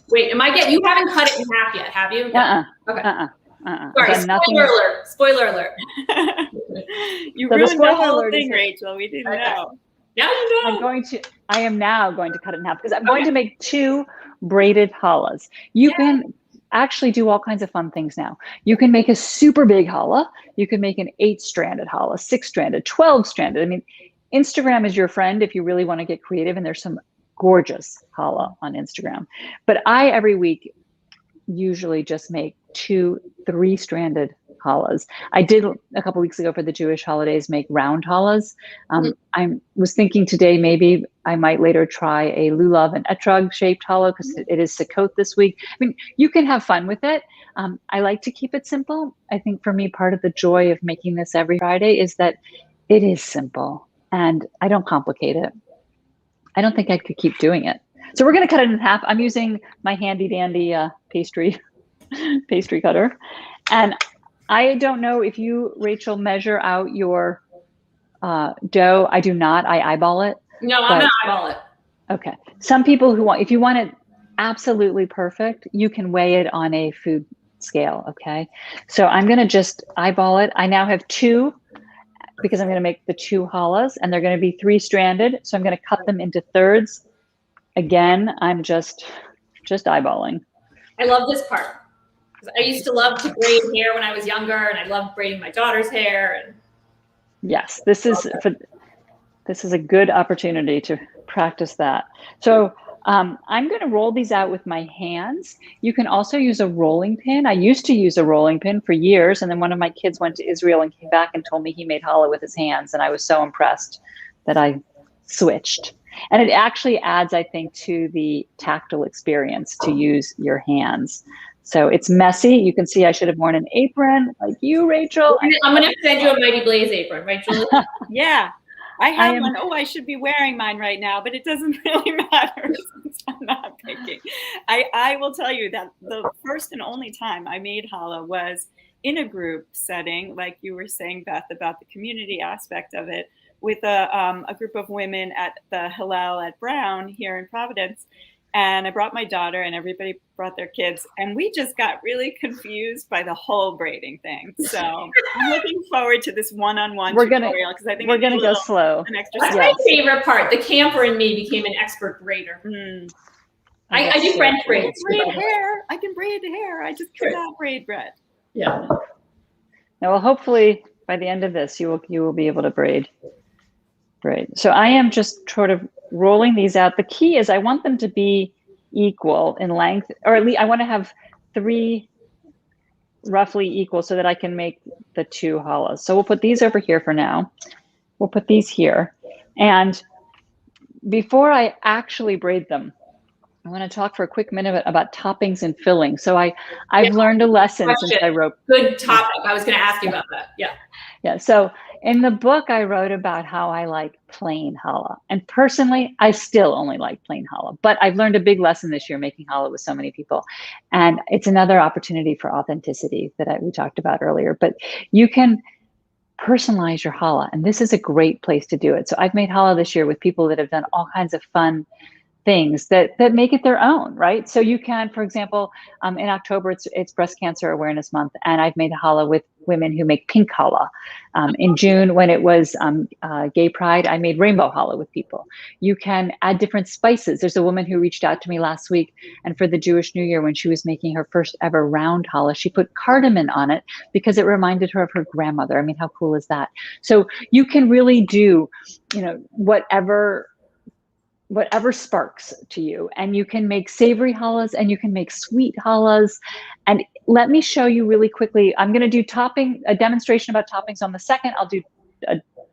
Wait, you haven't cut it in half yet, have you? Okay. Sorry, spoiler alert. You ruined the whole thing, Rachel. We didn't know. Now you know. I am now going to cut it in half because I'm going to make 2 braided challahs. You can actually do all kinds of fun things now. You can make a super big challah. You can make an 8-stranded challah, 6-stranded, 12-stranded. I mean, Instagram is your friend if you really want to get creative, and there's some gorgeous challah on Instagram. But I, every week, usually just make 2 3-stranded challahs. I did a couple weeks ago for the Jewish holidays make round challahs. I was thinking today maybe I might later try a lulav and etrog shaped challah because it is Sukkot this week. I mean, you can have fun with it. I like to keep it simple. I think for me, part of the joy of making this every Friday is that it is simple and I don't complicate it. I don't think I could keep doing it. So we're going to cut it in half. I'm using my handy dandy pastry cutter. And I don't know if you, Rachel, measure out your dough. I do not. I eyeball it. No, I'm going to eyeball it. Okay. Some people if you want it absolutely perfect, you can weigh it on a food scale. Okay. So I'm going to just eyeball it. I now have 2 because I'm going to make the 2 challahs and they're going to be 3-stranded. So I'm going to cut them into thirds. Again, I'm just eyeballing. I love this part. I used to love to braid hair when I was younger, and I loved braiding my daughter's hair. And yes, this is a good opportunity to practice that. So I'm going to roll these out with my hands. You can also use a rolling pin. I used to use a rolling pin for years, and then one of my kids went to Israel and came back and told me he made challah with his hands, and I was so impressed that I switched. And it actually adds, I think, to the tactile experience to use your hands. So it's messy. You can see I should have worn an apron like you, Rachel. I'm going to send you a Mighty Blaze apron, right, Julie? Yeah, I have one. Oh, I should be wearing mine right now, but it doesn't really matter since I'm not baking. I will tell you that the first and only time I made challah was in a group setting, like you were saying, Beth, about the community aspect of it, with a group of women at the Hillel at Brown here in Providence. And I brought my daughter and everybody brought their kids. And we just got really confused by the whole braiding thing. So I'm looking forward to this one-on-one tutorial because I think we're going to go slow. That's my favorite part. The camper in me became an expert braider. I do French braids. I can braid hair. I just cannot braid bread. Yeah. Now, well, hopefully by the end of this, you will be able to braid. So I am just sort of rolling these out. The key is I want them to be equal in length, or at least I want to have 3 roughly equal so that I can make the 2 challahs. So we'll put these over here for now. We'll put these here. And before I actually braid them, I want to talk for a quick minute about toppings and filling. So I've learned a lesson since I wrote. Good topic. I was going to ask you about that. Yeah. Yeah. So In the book, I wrote about how I like plain challah. And personally, I still only like plain challah. But I've learned a big lesson this year making challah with so many people. And it's another opportunity for authenticity that we talked about earlier. But you can personalize your challah. And this is a great place to do it. So I've made challah this year with people that have done all kinds of fun things that make it their own, right? So you can, for example, in October, it's Breast Cancer Awareness Month, and I've made a challah with women who make pink challah. In June, when it was Gay Pride, I made rainbow challah with people. You can add different spices. There's a woman who reached out to me last week, and for the Jewish New Year, when she was making her first ever round challah, she put cardamom on it because it reminded her of her grandmother. I mean, how cool is that? So you can really do, whatever sparks to you, and you can make savory challahs and you can make sweet challahs. And let me show you really quickly. I'm going to do a demonstration about toppings on the second. I'll do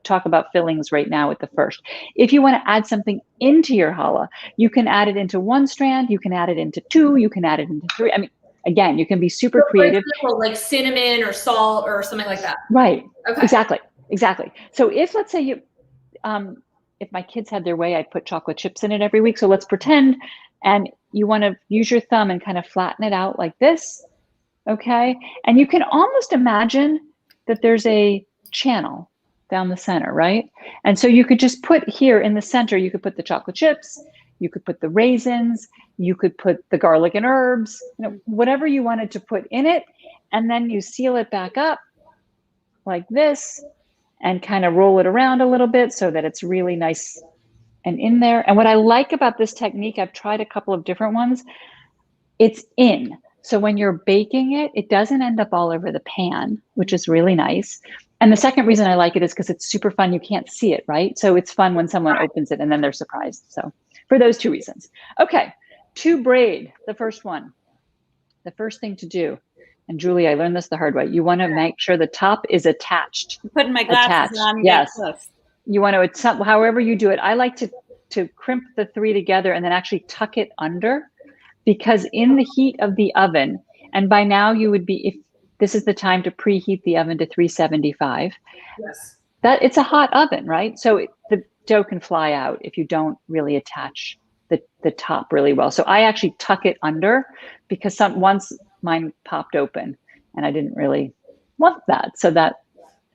talk about fillings right now with the first. If you want to add something into your challah, you can add it into one strand, you can add it into two, you can add it into three. I mean, again, you can be super creative. Like cinnamon or salt or something like that. Right. Okay. Exactly. So if, let's say you, if my kids had their way, I'd put chocolate chips in it every week. So let's pretend, and you want to use your thumb and kind of flatten it out like this, okay? And you can almost imagine that there's a channel down the center, right? And so you could just put here in the center, you could put the chocolate chips, you could put the raisins, you could put the garlic and herbs, whatever you wanted to put in it. And then you seal it back up like this, and kind of roll it around a little bit so that it's really nice and in there. And what I like about this technique, I've tried a couple of different ones, it's in. So when you're baking it, it doesn't end up all over the pan, which is really nice. And the second reason I like it is because it's super fun. You can't see it, right? So it's fun when someone opens it and then they're surprised. So for those two reasons. Okay, to braid, the first one. The first thing to do, and Julie, I learned this the hard way. You want to make sure the top is attached. I'm putting my glasses on. Yes. You want to, however you do it. I like to crimp the three together and then actually tuck it under, because in the heat of the oven, and by now you would be, if this is the time to preheat the oven to 375. Yes. That it's a hot oven, right? So the dough can fly out if you don't really attach the top really well. So I actually tuck it under, because once mine popped open and I didn't really want that. So that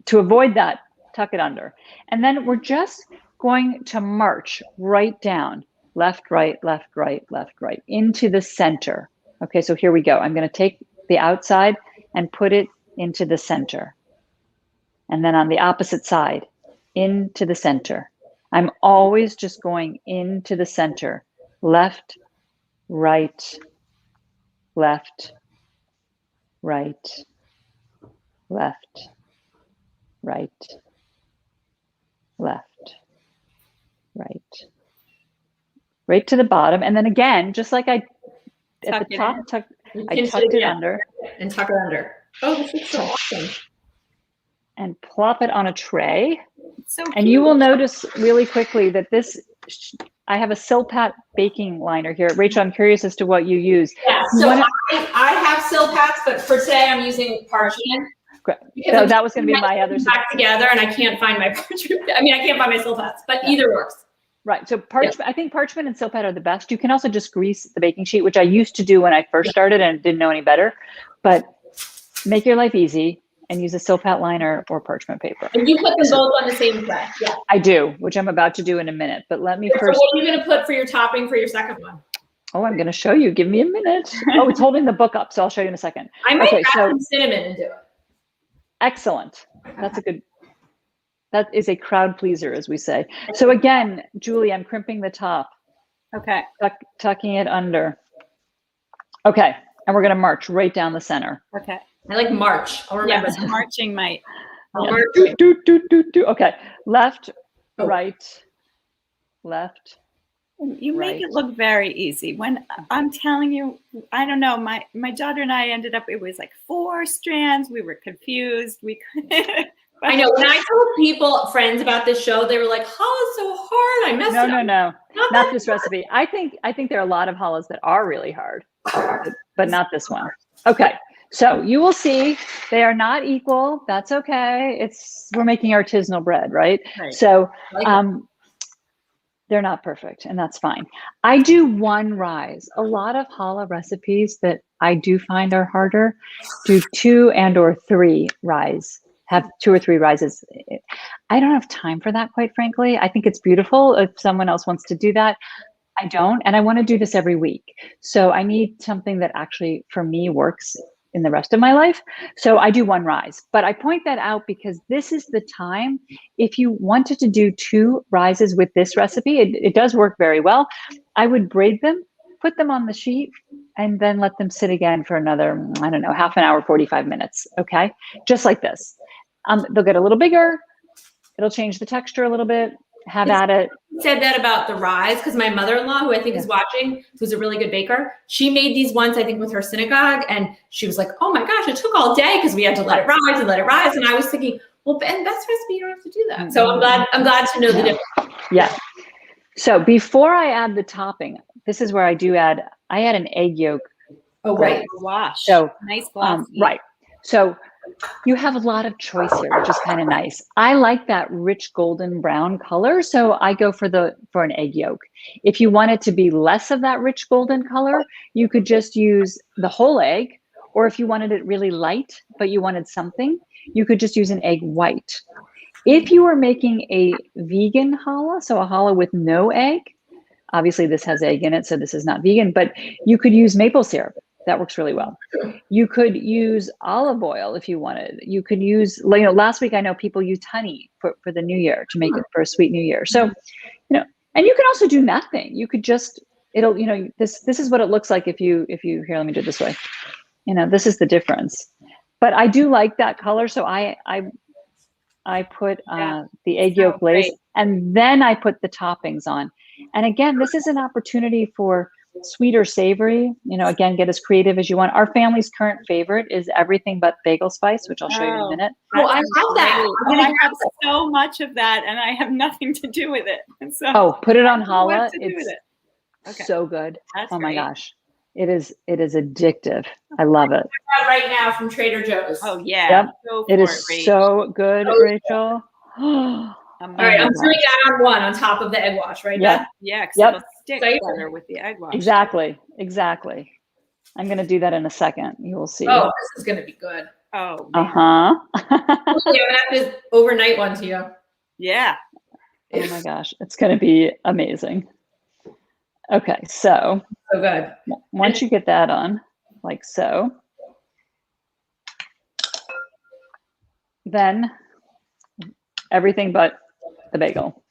to avoid that, tuck it under. And then we're just going to march right down, left, right, left, right, left, right, into the center. Okay, so here we go. I'm going to take the outside and put it into the center. And then on the opposite side, into the center. I'm always just going into the center. Left, right, left, right, left, right, left, right, right to the bottom. And then again, just like I at the top, I tucked it under. And tuck it under. Oh, this is so awesome. And plop it on a tray. So cute. And you will notice really quickly that I have a Silpat baking liner here. Rachel, I'm curious as to what you use. Yeah, so I have Silpats, but for today I'm using parchment. Great. So that was going to be my other back together, and I can't find my parchment. I mean, I can't find my Silpats, but either works. Right. So parchment, I think parchment and Silpat are the best. You can also just grease the baking sheet, which I used to do when I first started and didn't know any better. But make your life easy and use a Silpat liner or parchment paper. And you put them both on the same tray. Yeah. I do, which I'm about to do in a minute. But let me first. So what are you going to put for your topping for your second one? Oh, I'm going to show you. Give me a minute. Oh, it's holding the book up, so I'll show you in a second. I might add some cinnamon into it. Excellent. That is a crowd pleaser, as we say. So again, Julie, I'm crimping the top. Okay. Tucking it under. Okay. And we're going to march right down the center. Okay. I like march. I'll remember. Yes, marching might. Yeah. Okay. Left, right, left. You make it look very easy. When I'm telling you, I don't know, my daughter and I ended up, it was like 4 strands. We were confused. We couldn't. I know. When I told friends about this show, they were like, "Challah's so hard. I messed it up." No. Not this recipe. I think there are a lot of challahs that are really hard, but not this one. Okay. So you will see they are not equal. That's okay. We're making artisanal bread, right? So they're not perfect, and that's fine. I do one rise. A lot of challah recipes that I do find are harder do 2 and or 3 rise. Have 2 or 3 rises. I don't have time for that, quite frankly. I think it's beautiful if someone else wants to do that. I don't, and I want to do this every week. So I need something that actually, for me, works in the rest of my life. So I do 1 rise, but I point that out because this is the time. If you wanted to do 2 rises with this recipe, it does work very well. I would braid them, put them on the sheet, and then let them sit again for another, I don't know, half an hour, 45 minutes. Okay. Just like this. They'll get a little bigger. It'll change the texture a little bit. Have at it. Said that about the rise because my mother-in-law, who I think is watching, who's a really good baker, she made these once, I think, with her synagogue, and she was like, "Oh my gosh, it took all day because we had to let it rise and let it rise." And I was thinking, well, in Beth's recipe, you don't have to do that. So I'm glad to know the difference. Yeah. So before I add the topping, this is where I add an egg yolk. Oh, right. Wash. So nice glass. Right. So you have a lot of choice here, which is kind of nice. I like that rich golden brown color, so I go for an egg yolk. If you want it to be less of that rich golden color, you could just use the whole egg, or if you wanted it really light, but you wanted something, you could just use an egg white. If you are making a vegan challah, so a challah with no egg, obviously this has egg in it, so this is not vegan, but you could use maple syrup. That works really well. You could use olive oil if you wanted. You could use, last week I know people used honey for the new year to make it for a sweet new year. So, and you can also do nothing. You could just, this is what it looks like if you, here, let me do it this way. This is the difference. But I do like that color. So I put the egg yolk glaze, and then I put the toppings on. And again, this is an opportunity for sweet or savory, again, get as creative as you want. Our family's current favorite is everything but bagel spice, which I'll show you in a minute. Oh, I love that. I have so much of that, and I have nothing to do with it. And so put it on challah. It's Okay. so good. That's my great. gosh. It is addictive. I love it. Right now from Trader Joe's. Oh yeah. Yep. Go It for is so good, Rachel. All right, I'm doing that on 1 on top of the egg wash, right? Yeah. Beth? Yeah, because Yep. it'll stick better with the egg wash. Exactly. I'm going to do that in a second. You will see. Oh, this is going to be good. Oh, man. I'm going to have this overnight one to you. Yeah. Oh my gosh, it's going to be amazing. Okay, so good. Once you get that on, like so, then everything but the bagel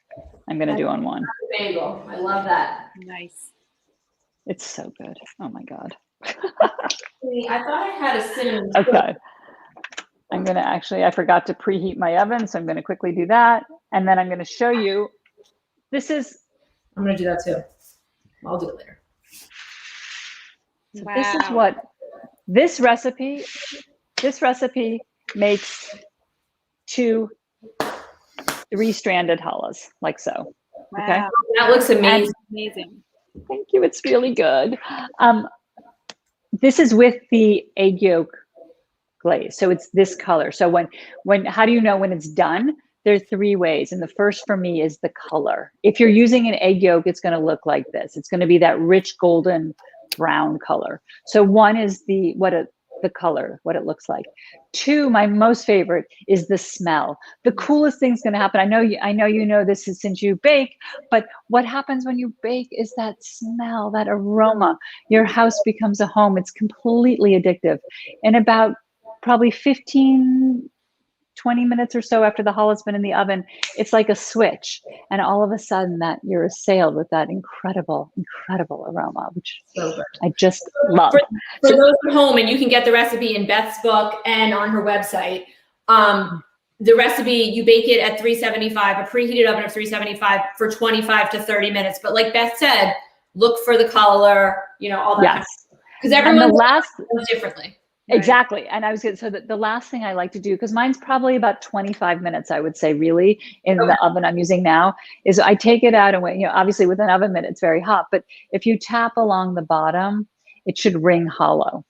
I'm going to do on 1. Bagel. I love that. Nice. It's so good. Oh my God. I thought I had a cinnamon. Okay. I'm going to I forgot to preheat my oven, so I'm going to quickly do that. And then I'm going to show you, I'm going to do that too. I'll do it later. So this is what this recipe makes 2 3-stranded challahs, like so. Wow. Okay. That looks amazing. Amazing. Thank you. It's really good. This is with the egg yolk glaze. So it's this color. So how do you know when it's done? There are 3 ways. And the first for me is the color. If you're using an egg yolk, it's going to look like this. It's going to be that rich golden brown color. So 1 is the color, what it looks like. 2, my most favorite, is the smell. The coolest thing's going to happen. I know you know this is since you bake, but what happens when you bake is that smell, that aroma. Your house becomes a home. It's completely addictive. And about probably 15, 20 minutes or so after the challah's been in the oven, it's like a switch. And all of a sudden that you're assailed with that incredible, incredible aroma, which I just love. For those at home, and you can get the recipe in Beth's book and on her website, the recipe, you bake it at 375, a preheated oven of 375 for 25 to 30 minutes. But like Beth said, look for the color, all that. Yes. Because everyone does differently. Right. Exactly. And I was good. So the last thing I like to do, because mine's probably about 25 minutes, I would say, really, in the oven I'm using now, is I take it out and wait. Obviously with an oven mitt, it's very hot, but if you tap along the bottom, it should ring hollow.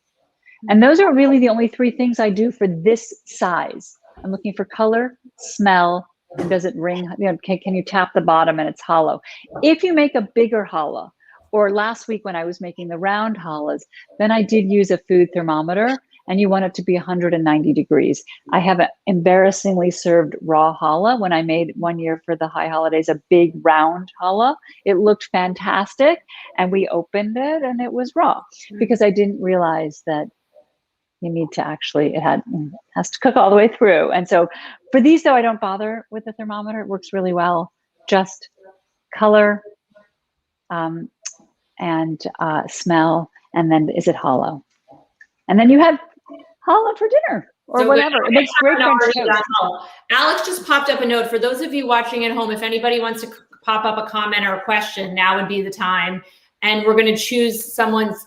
And those are really the only 3 things I do for this size. I'm looking for color, smell, and does it ring? You know, can you tap the bottom and it's hollow? If you make a bigger challah, or last week when I was making the round challahs, then I did use a food thermometer, and you want it to be 190 degrees. I have embarrassingly served raw challah when I made one year for the high holidays, a big round challah. It looked fantastic, and we opened it and it was raw because I didn't realize that you need to actually, has to cook all the way through. And so for these though, I don't bother with the thermometer. It works really well. Just color and smell, and then is it hollow? And then you have challah for dinner or whatever. It makes great French toast. Alex just popped up a note. For those of you watching at home, if anybody wants to pop up a comment or a question, now would be the time. And we're going to choose someone's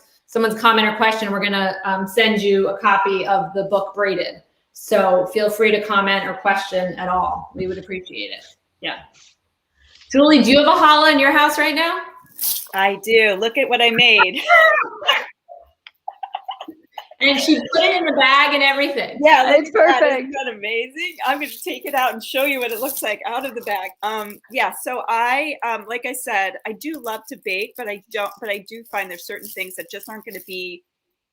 comment or question. We're going to send you a copy of the book Braided. So feel free to comment or question at all. We would appreciate it. Yeah. Julie, do you have a challah in your house right now? I do. Look at what I made. And she put it in the bag and everything. Yeah, it's perfect. Isn't that amazing? I'm going to take it out and show you what it looks like out of the bag. Yeah, so I, like I said, I do love to bake, but I do find there's certain things that just aren't going to be,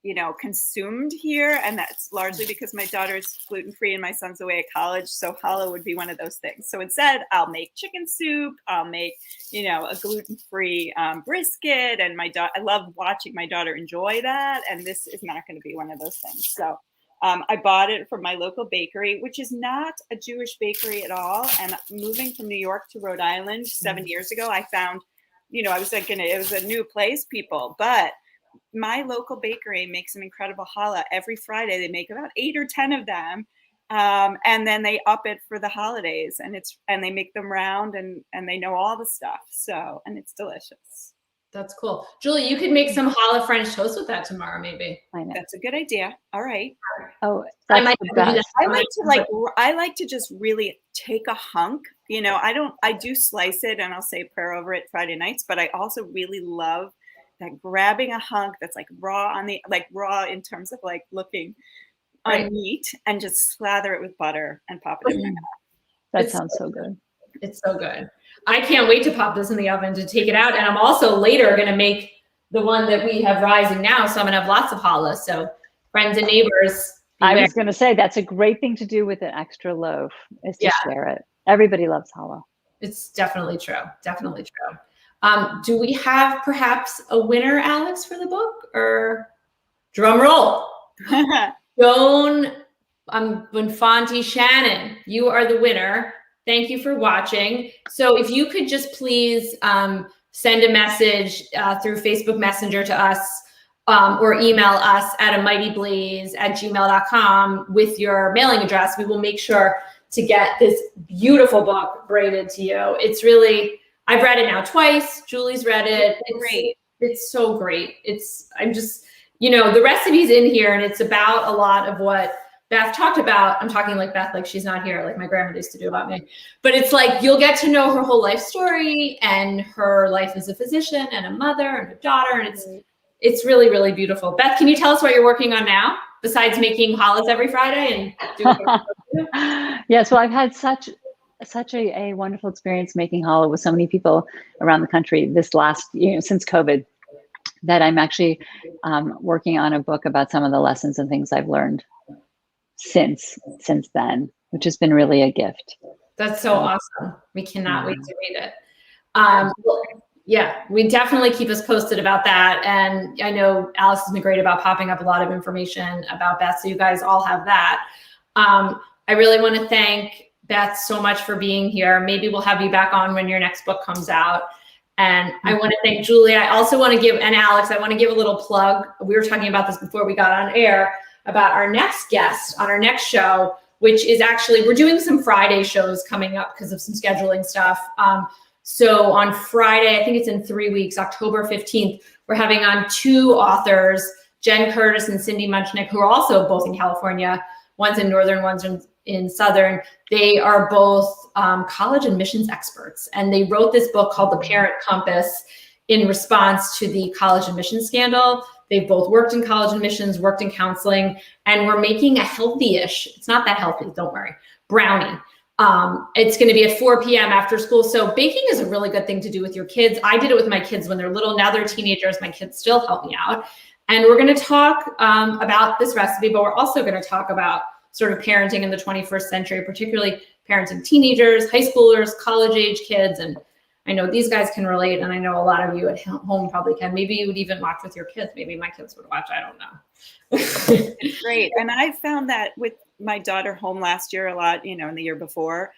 you know, consumed here. And that's largely because my daughter's gluten-free and my son's away at college. So challah would be one of those things. So instead I'll make chicken soup. I'll make, you know, a gluten-free brisket. And I love watching my daughter enjoy that. And this is not going to be one of those things. So I bought it from my local bakery, which is not a Jewish bakery at all. And moving from New York to Rhode Island 7 years ago, I found, you know, I was thinking it was a new place, people, but my local bakery makes an incredible challah every Friday. They make about 8 or 10 of them. And then they up it for the holidays, and they make them round, and they know all the stuff. So, and it's delicious. That's cool. Julie, you could make some challah French toast with that tomorrow, maybe. I know. That's a good idea. All right. Oh, I might the do that. best. I like to just really take a hunk. You know, I do slice it and I'll say a prayer over it Friday nights, but I also really love that grabbing a hunk that's like raw raw in terms of like looking on meat, and just slather it with butter and pop it in my mouth. That sounds so good. It's so good. I can't wait to pop this in the oven to take it out. And I'm also later going to make the one that we have rising now. So I'm going to have lots of challah. So friends and neighbors. I was going to say, that's a great thing to do with an extra loaf, is to share it. Everybody loves challah. It's definitely true. Definitely true. Do we have perhaps a winner, Alex, for the book, or drum roll? Joan Bonfanti Shannon, you are the winner. Thank you for watching. So if you could just please send a message through Facebook Messenger to us or email us at amightyblaze@gmail.com with your mailing address, we will make sure to get this beautiful book Braided to you. It's really, I've read it now twice. Julie's read it. It's great. It's so great. I'm just, you know, the recipe's in here, and it's about a lot of what Beth talked about. I'm talking like Beth, like she's not here, like my grandmother used to do about me. But it's like, you'll get to know her whole life story and her life as a physician and a mother and a daughter. And it's really, really beautiful. Beth, can you tell us what you're working on now, besides making challahs every Friday and doing Yes, well, I've had such a wonderful experience making challah with so many people around the country this last, since COVID, that I'm actually working on a book about some of the lessons and things I've learned since then, which has been really a gift. That's so awesome. We cannot wait to read it. Yeah, we definitely keep us posted about that. And I know Alice has been great about popping up a lot of information about Beth, so you guys all have that. I really want to thank Beth so much for being here. Maybe we'll have you back on when your next book comes out. And I want to thank Julie. I also want to give, and Alex, I want to give a little plug. We were talking about this before we got on air, about our next guest on our next show, which is actually, we're doing some Friday shows coming up because of some scheduling stuff. So on Friday, I think it's in 3 weeks, October 15th, we're having on 2 authors, Jen Curtis and Cindy Munchnik, who are also both in California. One's in Northern, one's in Southern. They are both college admissions experts. And they wrote this book called The Parent Compass in response to the college admissions scandal They've both worked in college admissions, worked in counseling, and we're making a healthy-ish, it's not that healthy, don't worry, brownie. It's going to be at 4 p.m. after school. So baking is a really good thing to do with your kids. I did it with my kids when they're little. Now they're teenagers. My kids still help me out. And we're going to talk about this recipe, but we're also going to talk about sort of parenting in the 21st century, particularly parenting teenagers, high schoolers, college age kids. And I know these guys can relate. And I know a lot of you at home probably can. Maybe you would even watch with your kids. Maybe my kids would watch. I don't know. It's great. And I found that with my daughter home last year a lot, you know, and the year before,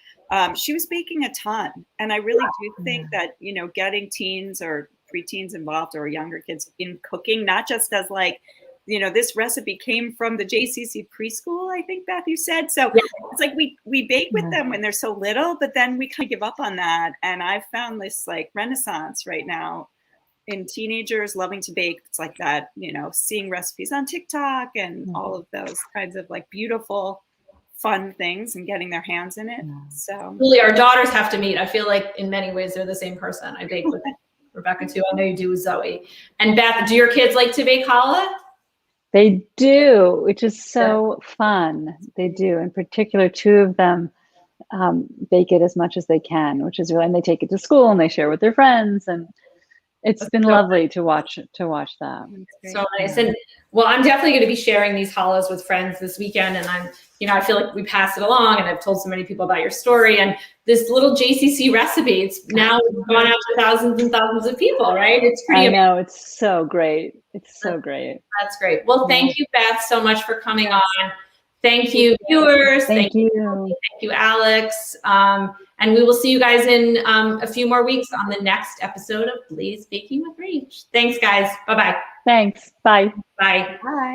she was baking a ton. And I really do think that, you know, getting teens or preteens involved or younger kids in cooking, not just as like, you know, this recipe came from the JCC preschool, I think, Beth, you said. So it's like we bake with them when they're so little, but then we kind of give up on that. And I've found this like renaissance right now in teenagers loving to bake. It's like that, you know, seeing recipes on TikTok and all of those kinds of like beautiful, fun things and getting their hands in it. So really, our daughters have to meet. I feel like in many ways they're the same person. I bake with Rebecca too. I know you do with Zoe. And Beth, do your kids like to bake challah? They do, which is so fun. They do. In particular, two of them bake it as much as they can, which is really, and they take it to school and they share with their friends, and it's been lovely to watch that. So nice. And well, I'm definitely going to be sharing these challahs with friends this weekend. And I'm, you know, I feel like we pass it along, and I've told so many people about your story and this little JCC recipe. It's now gone out to thousands and thousands of people, right? It's pretty amazing. I know, it's so great. It's so great. That's great. Well, thank you, Beth, so much for coming on. Thank you, viewers. Thank you. Thank you, Alex. And we will see you guys in a few more weeks on the next episode of Blaze Baking with Rach. Thanks, guys. Bye-bye. Thanks. Bye. Bye. bye.